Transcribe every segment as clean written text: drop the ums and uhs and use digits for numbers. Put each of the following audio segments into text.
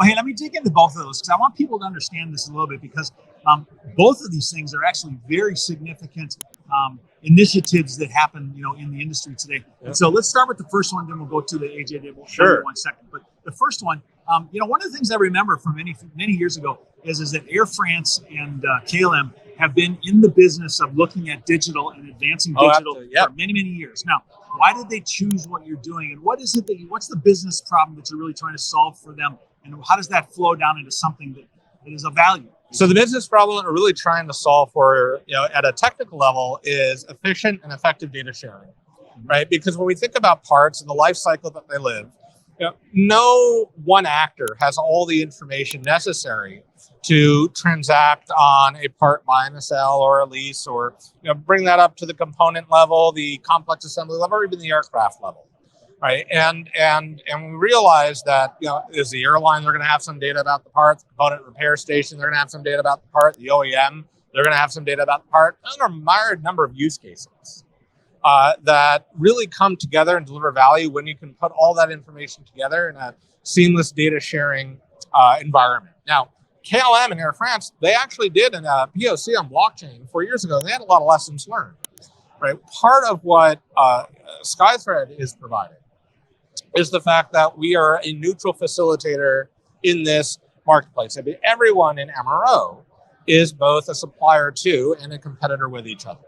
Well, hey, let me dig into both of those because I want people to understand this a little bit because both of these things are actually very significant initiatives that happen, in the industry today. Yep. And so let's start with the first one, then we'll go to the AJ. We'll sure. One second. But the first one, one of the things I remember from many years ago is that Air France and KLM have been in the business of looking at digital and advancing digital for many, many years. Now, why did they choose what you're doing, and what's the business problem that you're really trying to solve for them, and how does that flow down into something that is of value? So the business problem that we're really trying to solve for, at a technical level, is efficient and effective data sharing, right? Because when we think about parts and the life cycle that they live, no one actor has all the information necessary to transact on a part buying a sell or a lease, or bring that up to the component level, the complex assembly level, or even the aircraft level, right? And we realize that is the airline, they're going to have some data about the part, the component repair station, they're going to have some data about the part, the OEM, they're going to have some data about the part. Those are a myriad number of use cases that really come together and deliver value when you can put all that information together in a seamless data sharing environment. Now, KLM and Air France, they actually did a POC on blockchain 4 years ago. They had a lot of lessons learned, right? Part of what SkyThread is providing is the fact that we are a neutral facilitator in this marketplace. I mean, everyone in MRO is both a supplier to and a competitor with each other,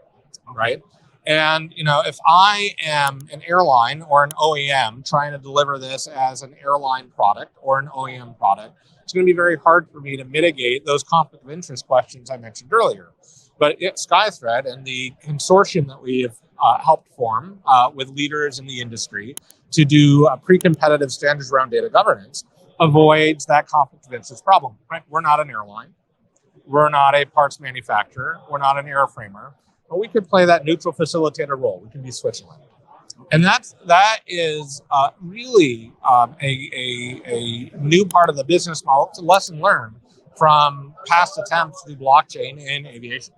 right? And, if I am an airline or an OEM trying to deliver this as an airline product or an OEM product, it's going to be very hard for me to mitigate those conflict of interest questions I mentioned earlier. But at SkyThread and the consortium that we have helped form with leaders in the industry to do pre-competitive standards around data governance avoids that conflict of interest problem, right? We're not an airline. We're not a parts manufacturer. We're not an airframer. But we could play that neutral facilitator role. We can be Switzerland. And that is really a new part of the business model. It's a lesson learned from past attempts to do blockchain in aviation.